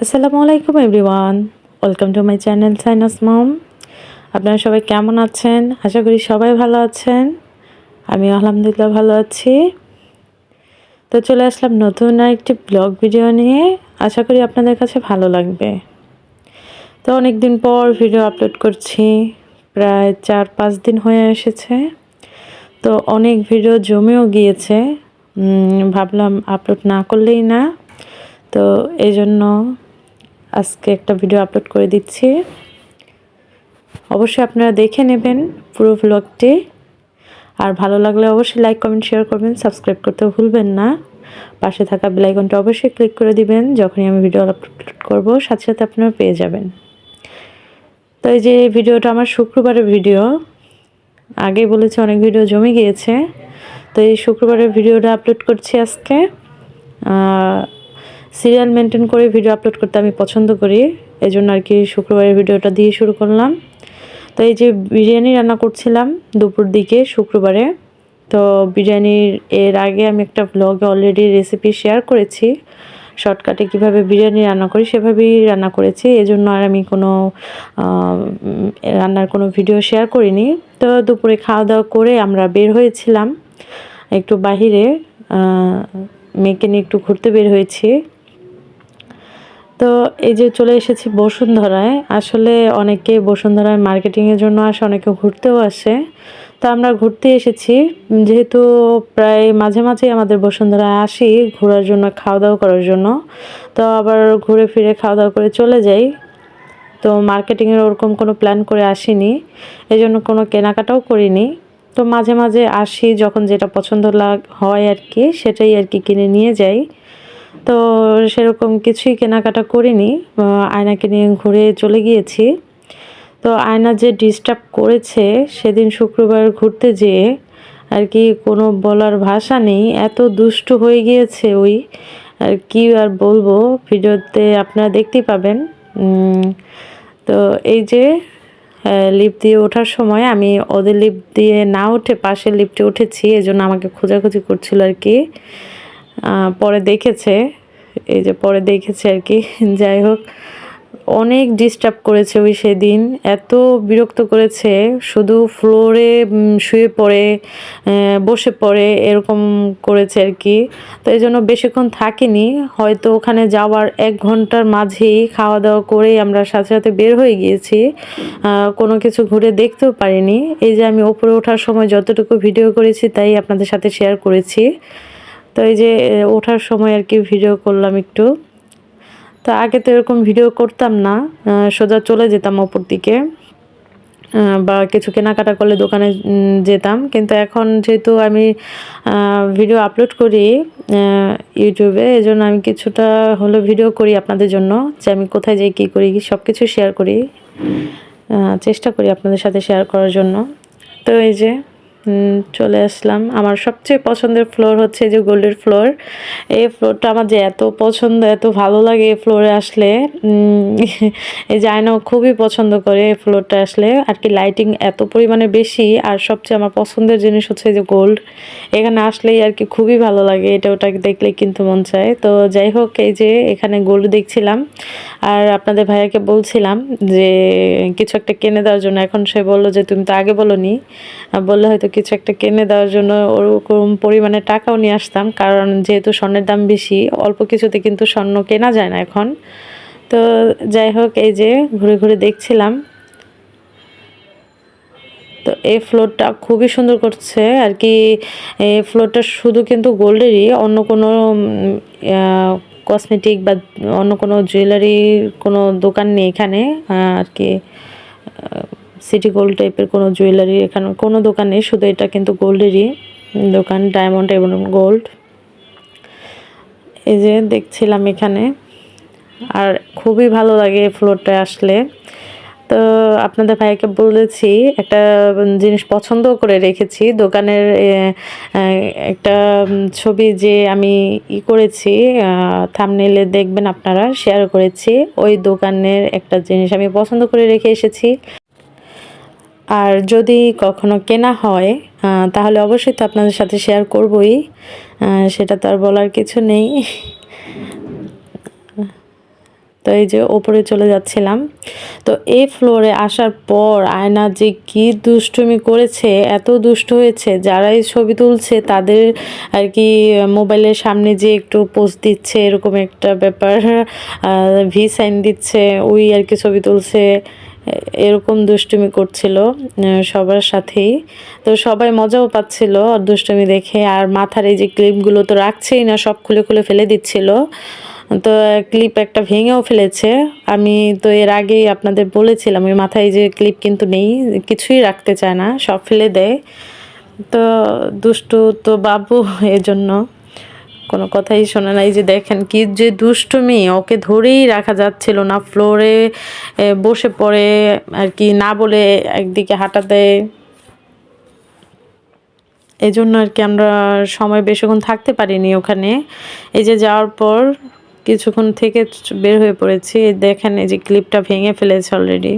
আসসালামু আলাইকুম everyone, welcome to my channel Sinus Mom. আপনারা সবাই কেমন আছেন? আশা করি সবাই ভালো আছেন। আমি আলহামদুলিল্লাহ ভালো আছি। তো চলে আসলাম নতুন আরেকটি ব্লগ ভিডিও নিয়ে। আশা করি আপনাদের কাছে ভালো লাগবে। তো অনেক দিন পর ভিডিও আপলোড করছি, প্রায় 4-5 দিন হয়ে এসেছে। তো অনেক ভিডিও জমেও গিয়েছে, ভাবলাম আপলোড না করলেই না। তো এই জন্য আজকে একটা ভিডিও আপলোড করে দিচ্ছি। অবশ্যই আপনারা দেখে নেবেন পুরো ব্লগটি। আর ভালো লাগলে অবশ্যই লাইক, কমেন্ট, শেয়ার করবেন, সাবস্ক্রাইব করতে ভুলবেন না। পাশে থাকা বেল আইকনটা অবশ্যই ক্লিক করে দিবেন, যখনই আমি ভিডিও আপলোড করব সাথে সাথে আপনারা পেয়ে যাবেন। তো এই যে ভিডিওটা আমার শুক্রবারের ভিডিও, আগেই বলেছি অনেক ভিডিও জমে গিয়েছে। তো এই শুক্রবারের ভিডিওটা আপলোড করছি আজকে। সিরিয়াল মেনটেন করে ভিডিও আপলোড করতে আমি পছন্দ করি, এই জন্য আর কি শুক্রবারের ভিডিওটা দিয়ে শুরু করলাম। তো এই যে বিরিয়ানি রান্না করছিলাম দুপুর দিকে শুক্রবারে। তো বিরিয়ানির এর আগে আমি একটা ব্লগে অলরেডি রেসিপি শেয়ার করেছি, শর্টকাটে কিভাবে বিরিয়ানি রান্না করি সেভাবেই রান্না করেছি, এজন্য আর আমি কোনো রান্নার কোনো ভিডিও শেয়ার করিনি। তো দুপুরে খাওয়া দাওয়া করে আমরা বের হয়েছিলাম একটু বাহিরে, মেয়েকে নিয়ে একটু ঘুরতে বের হয়েছি। তো এই যে চলে এসেছি বসুন্ধরায়। আসলে অনেকে বসুন্ধরায় মার্কেটিংয়ের জন্য আসে, অনেকে ঘুরতেও আসে। তো আমরা ঘুরতে এসেছি, যেহেতু প্রায় মাঝে মাঝেই আমাদের বসুন্ধরায় আসি ঘোরার জন্য, খাওয়া দাওয়া করার জন্য। তো আবার ঘুরে ফিরে খাওয়া দাওয়া করে চলে যাই। তো মার্কেটিংয়ের ওরকম কোনো প্ল্যান করে আসিনি, এই জন্য কোনো কেনাকাটাও করিনি। তো মাঝে মাঝে আসি, যখন যেটা পছন্দ হয় আর কি সেটাই আর কি কিনে নিয়ে যাই। তো সেরকম কিছুই কেনাকাটা করিনি, আয়নাকে নিয়ে ঘুরে চলে গিয়েছি। তো আয়না যে ডিস্টার্ব করেছে সেদিন শুক্রবার ঘুরতে যেয়ে আর কি কোনো বলার ভাষা নেই, এত দুষ্টু হয়ে গিয়েছে ওই, আর কি আর বলবো, ভিডিওতে আপনারা দেখতেই পাবেন। তো এই যে লিফট দিয়ে ওঠার সময় আমি ওদের লিফট দিয়ে না উঠে পাশের লিফটে উঠেছি, এজন্য আমাকে খোঁজাখুঁজি করছিল আর কি। পরে দেখেছে, এই যে পরে দেখেছে আর কি। যাই হোক, অনেক ডিস্টার্ব করেছে ওই সেদিন, এত বিরক্ত করেছে, শুধু ফ্লোরে শুয়ে পড়ে বসে পড়ে এরকম করেছে আর কি। তো এই জন্য বেশিক্ষণ থাকিনি, হয়তো ওখানে যাওয়ার 1 ঘন্টার মাঝেই খাওয়া দাওয়া করেই আমরা সাথে সাথে বের হয়ে গিয়েছি, কোনো কিছু ঘুরে দেখতেও পারিনি। এই যে আমি ওপরে ওঠার সময় যতটুকু ভিডিও করেছি তাই আপনাদের সাথে শেয়ার করেছি। তো এই যে ওঠার সময় আর কি ভিডিও করলাম একটু। তো আগে তো এরকম ভিডিও করতাম না, সোজা চলে যেতাম ওপর দিকে, বা কিছু কেনাকাটা করলে দোকানে যেতাম। কিন্তু এখন যেহেতু আমি ভিডিও আপলোড করি ইউটিউবে, এজন্য আমি কিছুটা হলো ভিডিও করি আপনাদের জন্য, যে আমি কোথায় যাই কী করি সব কিছু শেয়ার করি, চেষ্টা করি আপনাদের সাথে শেয়ার করার জন্য। তো এই যে চলে আসলাম। আমার সবচেয়ে পছন্দের ফ্লোর হচ্ছে যে গোল্ডের ফ্লোর। এই ফ্লোরটা আমার যে এত পছন্দ, এত ভালো লাগে এই ফ্লোরে আসলে। এই যে আয়নাও খুবই পছন্দ করে এই ফ্লোরটা আসলে আর কি, লাইটিং এত পরিমাণে বেশি। আর সবচেয়ে আমার পছন্দের জিনিস হচ্ছে যে গোল্ড, এখানে আসলেই আর কি খুবই ভালো লাগে, এটা ওটা দেখলেই কিন্তু মন চায়। তো যাই হোক, এই যে এখানে গোল্ড দেখছিলাম আর আপনাদের ভাইয়াকে বলছিলাম যে কিছু একটা কিনে দেওয়ার জন্য। এখন সে বললো যে তুমি তো আগে বলোনি, বললে হয়তো কিছু একটা কিনে দেওয়ার জন্য ওরকম পরিমাণে টাকাও নিয়ে আসতাম, কারণ যেহেতু স্বর্ণের দাম বেশি, অল্প কিছুতে কিন্তু স্বর্ণ কেনা যায় না এখন। তো যাই হোক, এই যে ঘুরে ঘুরে দেখছিলাম। তো এই ফ্লোরটা খুবই সুন্দর করছে আর কি। এই ফ্লোরটা শুধু কিন্তু গোল্ডেরই, অন্য কোনো কসমেটিক বা অন্য কোনো জুয়েলারির কোনো দোকান নেই এখানে আর কি। সিটি গোল্ড টাইপের কোনো জুয়েলারি এখানে কোনো দোকান নেই, শুধু এটা কিন্তু গোল্ডেরই দোকান, ডায়মন্ড এবং গোল্ড। এই যে দেখছিলাম এখানে, আর খুবই ভালো লাগে এই ফ্লোরটায় আসলে। তো আপনাদের ভাইকে বলেছি, একটা জিনিস পছন্দ করে রেখেছি দোকানের, একটা ছবি যে আমি করেছি, থাম্বনেইলে দেখবেন আপনারা, শেয়ার করেছি। ওই দোকানের একটা জিনিস আমি পছন্দ করে রেখে এসেছি। আর যদি কখনো কেনা হয় তাহলে অবশ্যই তো আপনাদের সাথে শেয়ার করবই, সেটা তো আর বলার কিছু নেই। তো তো এই যে ওপরে চলে যাচ্ছিলাম। তো এই ফ্লোরে আসার পর আয়না যে কি দুষ্টুমি করেছে, এত দুষ্ট হয়েছে, যারাই ছবি তুলছে তাদের আর কি মোবাইলের সামনে যে একটু পোজ দিচ্ছে এরকম একটা ব্যাপার, ভি সাইন দিচ্ছে, ওই আর কি ছবি তুলছে, এরকম দুষ্টুমি করছিল সবার সাথেই। তো সবাই মজাও পাচ্ছিল দুষ্টুমি দেখে। আর মাথার এই যে ক্লিপগুলো তো রাখছেই না, সব খুলে খুলে ফেলে দিচ্ছিল। তো ক্লিপ একটা ভেঙেও ফেলেছে। আমি তো এর আগেই আপনাদের বলেছিলাম ওই মাথায় যে ক্লিপ কিন্তু নেই, কিছুই রাখতে চায় না, সব ফেলে দেয়। তো দুষ্টু তো বাবু, এজন্য কোনো কথাই শোনে না। এই যে দেখেন কি যে দুষ্টুমি, ওকে ধরেই রাখা যাচ্ছিল না, ফ্লোরে বসে পড়ে আর কি, না বলে একদিকে হাঁটা দেয়। এই জন্য আর কি আমরা সময় বেশিক্ষণ থাকতে পারিনি ওখানে। এই যে যাওয়ার পর কিছুক্ষণ থেকে বের হয়ে পড়েছি। দেখেন এই যে ক্লিপটা ভেঙে ফেলেছে অলরেডি,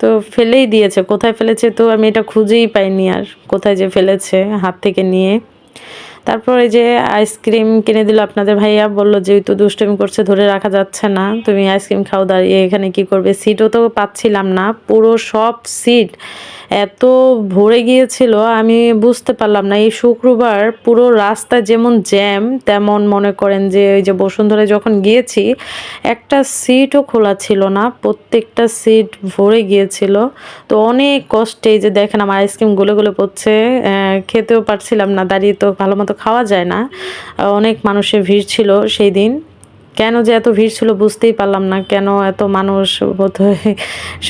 তো ফেলেই দিয়েছে। কোথায় ফেলেছে তো আমি এটা খুঁজেই পাইনি, আর কোথায় যে ফেলেছে হাত থেকে নিয়ে। তারপর এই যে আইসক্রিম কিনে দিল আপনাদের ভাইয়া, বললো যে ওই তো দুষ্টুমি করছে, ধরে রাখা যাচ্ছে না, তুমি আইসক্রিম খাও, দাঁড়িয়ে এখানে কি করবে। সিটও তো পাচ্ছিলাম না, পুরো সব সিট এত ভরে গিয়েছিল আমি বুঝতে পারলাম না। এই শুক্রবার পুরো রাস্তা যেমন জ্যাম, তেমন মনে করেন যে ওই যে বসুন্ধরায় যখন গিয়েছি একটা সিটও খোলা ছিল না, প্রত্যেকটা সিট ভরে গিয়েছিল। তো অনেক কষ্টে যে দেখেন আমার আইসক্রিম গলে গলে পড়ছে, খেতেও পারছিলাম না, দাঁড়িয়ে তো ভালো মতো খাওয়া যায় না। অনেক মানুষের ভিড় ছিল সেই দিন। কেন যে এত ভিড় ছিল বুঝতেই পারলাম না, কেন এত মানুষ, বোধহয়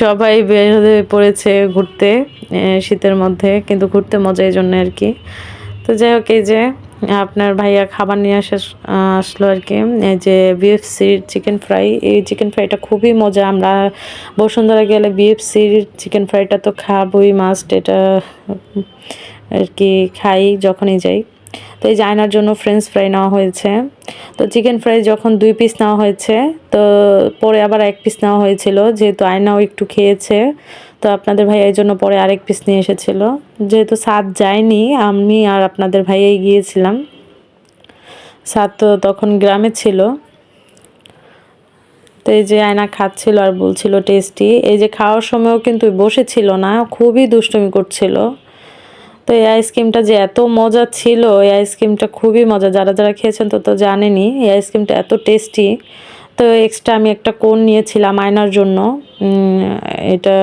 সবাই বের হয়ে পড়েছে ঘুরতে শীতের মধ্যে, কিন্তু ঘুরতে মজা এই জন্য আর কি। তো যাই হোক, এই যে আপনার ভাইয়া খাবার নিয়ে আসলো আর কি, এই যে বিএফসির চিকেন ফ্রাই। এই চিকেন ফ্রাইটা খুবই মজা। আমরা বসুন্ধরা গেলে বিএফসির চিকেন ফ্রাইটা তো খাবই, মাস্ট, এটা আর কি খাই যখনই যাই। তো এই যে আয়নার জন্য ফ্রেঞ্চ ফ্রাই নেওয়া হয়েছে। তো চিকেন ফ্রাই যখন 2 পিস নেওয়া হয়েছে, তো পরে আবার 1 পিস নেওয়া হয়েছিল, যেহেতু আয়নাও একটু খেয়েছে। তো আপনাদের ভাইয়া এই জন্য পরে আরেক পিস নিয়ে এসেছিল। যেহেতু সাদ যায়নি, আমি আর আপনাদের ভাইয়াই গিয়েছিলাম। সাদ তো তখন গ্রামে ছিল। তো এই যে আয়না খাচ্ছিল আর বলছিল টেস্টি। এই যে খাওয়ার সময়ও কিন্তু বসেছিল না, খুবই দুষ্টুমি করছিল। তো এই আইসক্রিমটা যে এত মজা ছিল, এই আইসক্রিমটা খুবই মজা, যারা যারা খেয়েছেন তো তো জানেনই এই আইসক্রিমটা এত টেস্টি। তো এক্সট্রা আমি একটা কোন নিয়েছিলাম আয়নার জন্য, এটা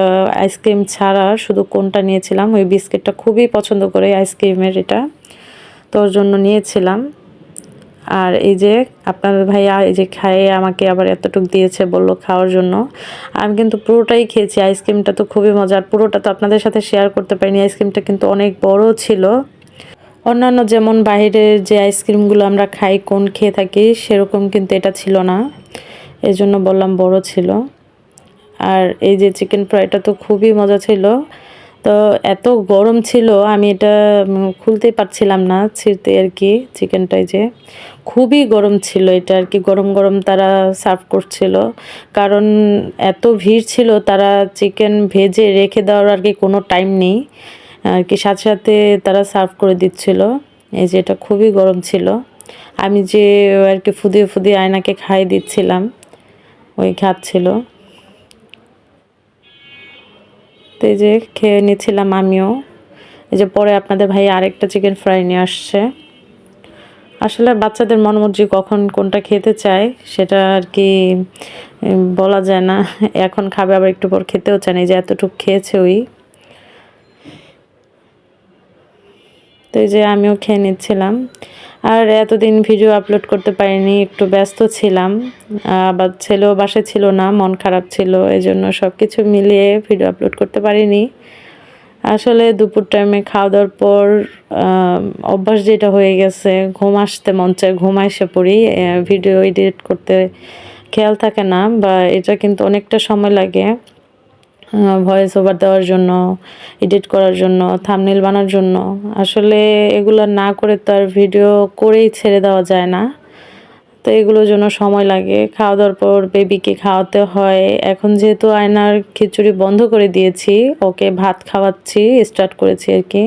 আইসক্রিম ছাড়া শুধু কোনটা নিয়েছিলাম। ওই বিস্কিটটা খুবই পছন্দ করে আইসক্রিমের এটা, তো ওর জন্য নিয়েছিলাম। আর এই যে আপনার ভাইয়া এই যে খাইয়ে আমাকে আবার এতটুক দিয়েছে, বলল খাওয়ার জন্য। আমি কিন্তু পুরোটাই খেয়েছি, আইসক্রিমটা তো খুবই মজার। পুরোটা তো আপনাদের সাথে শেয়ার করতে পারিনি, আইসক্রিমটা কিন্তু অনেক বড় ছিল। অন্যান্য যেমন বাইরের যে আইসক্রিমগুলো আমরা খাই, কোন খেয়ে থাকি, সেরকম কিন্তু এটা ছিল না, এই জন্য বললাম বড় ছিল। আর এই যে চিকেন ফ্রাইটা তো খুবই মজা ছিল। তো এত গরম ছিল, আমি এটা খুলতেই পারছিলাম না, ছিঁড়তে আর কি। চিকেনটাই যে খুবই গরম ছিল, এটা আর কি গরম গরম তারা সার্ভ করছিল। কারণ এত ভিড় ছিল, তারা চিকেন ভেজে রেখে দেওয়ার আর কি কোনো টাইম নেই আর কি, সাথে সাথে তারা সার্ভ করে দিচ্ছিল। এই যে এটা খুবই গরম ছিল। আমি যে আর কি ফুদিয়ে ফুদিয়ে আয়নাকে খাই দিচ্ছিলাম, ওই খাচ্ছিল। তো এই যে খেয়ে নিচ্ছিলাম আমিও। এই যে পরে আপনাদের ভাই আরেকটা চিকেন ফ্রাই নিয়ে আসছে। আসলে বাচ্চাদের মনোমর্জি কখন কোনটা খেতে চায় সেটা আর কি বলা যায় না। এখন খাবে, আবার একটু পর খেতেও চায় না, এই যে এতটুকু খেয়েছে ওই। তো এই যে আমিও খেয়ে নিচ্ছিলাম। আর এতদিন ভিডিও আপলোড করতে পারিনি, একটু ব্যস্ত ছিলাম। আবার ছেলেও বাসায় ছিল না, মন খারাপ ছিল, এই জন্য সব কিছু মিলিয়ে ভিডিও আপলোড করতে পারিনি। আসলে দুপুর টাইমে খাওয়া দাওয়ার পর অভ্যাস যেটা হয়ে গেছে, ঘুম আসতে মন চায়, ঘুম এসে পড়ি। ভিডিও এডিট করতে খেয়াল থাকে না, বা এটা কিন্তু অনেকটা সময় লাগে ভয়েস ওভার দেওয়ার জন্য, এডিট করার জন্য, থাম্বনেল বানানোর জন্য। আসলে এগুলো না করে তো আর ভিডিও করেই ছেড়ে দেওয়া যায় না। তো এগুলোর জন্য সময় লাগে। খাওয়া দাওয়ার পর বেবিকে খাওয়াতে হয়। এখন যেহেতু আয়নার খিচুড়ি বন্ধ করে দিয়েছি, ওকে ভাত খাওয়াচ্ছি, স্টার্ট করেছি আর কি।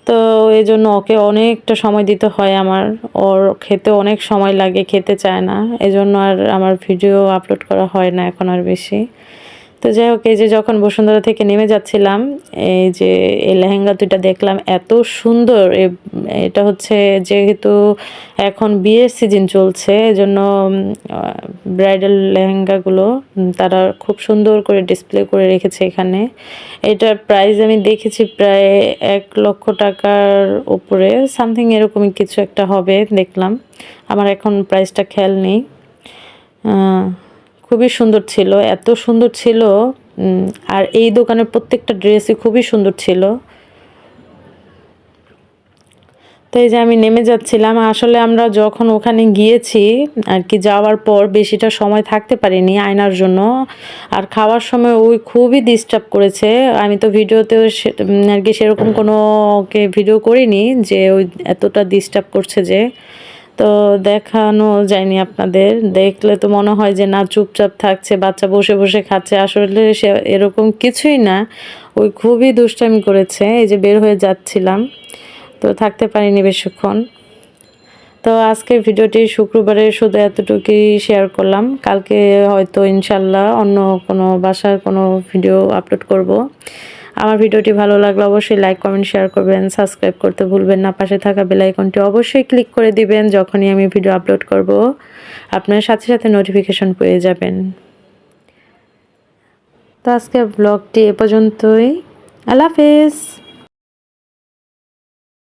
তো তো এই জন্য ওকে অনেকটা সময় দিতে হয় আমার। ওর খেতে অনেক সময় লাগে, খেতে চায় না। এজন্য আর আমার ভিডিও আপলোড করা হয় না এখন আর বেশি। তো যাই হোক, এই যে যখন বসুন্ধরা থেকে নেমে যাচ্ছিলাম, এই যে এই লেহেঙ্গা দুইটা দেখলাম, এত সুন্দর। এটা হচ্ছে যেহেতু এখন বিয়ের সিজন চলছে, এজন্য ব্রাইডাল লেহেঙ্গাগুলো তারা খুব সুন্দর করে ডিসপ্লে করে রেখেছে এখানে। এটার প্রাইস আমি দেখেছি প্রায় 1,00,000 টাকার উপরে, সামথিং এরকমই কিছু একটা হবে দেখলাম। আমার এখন প্রাইসটা খেয়াল নেই। খুবই সুন্দর ছিল, এত সুন্দর ছিল। আর এই দোকানের প্রত্যেকটা ড্রেসই খুবই সুন্দর ছিল। তো এই যে আমি নেমে যাচ্ছিলাম, আসলে আমরা যখন ওখানে গিয়েছি আর কি, যাওয়ার পর বেশিটা সময় থাকতে পারিনি আয়নার জন্য। আর খাওয়ার সময় ওই খুবই ডিস্টার্ব করেছে। আমি তো ভিডিওতেও আর কি সেরকম কোনো ওকে ভিডিও করিনি যে ওই এতটা ডিস্টার্ব করছে যে। তো দেখানো যায়নি আপনাদের, দেখলে তো মনে হয় যে না চুপচাপ থাকছে, বাচ্চা বসে বসে খাচ্ছে। আসলে সে এরকম কিছুই না, ওই খুবই দুষ্টামি করেছে। এই যে বের হয়ে যাচ্ছিলাম, তো থাকতে পারিনি বেশিক্ষণ। তো আজকের ভিডিওটি শুক্রবারে শুধু এতটুকুই শেয়ার করলাম। কালকে হয়তো ইনশাল্লাহ অন্য কোনো বাসার কোনো ভিডিও আপলোড করব। আমার ভিডিওটি ভালো লাগলে অবশ্যই লাইক, কমেন্ট, শেয়ার করবেন। সাবস্ক্রাইব করতে ভুলবেন না। পাশে থাকা বেল আইকনটি অবশ্যই ক্লিক করে দিবেন। যখনই আমি ভিডিও আপলোড করব আপনার সাথে সাথে নোটিফিকেশন পেয়ে যাবেন। তো আজকের ব্লগটি এ পর্যন্তই। আল্লাহ হাফেজ।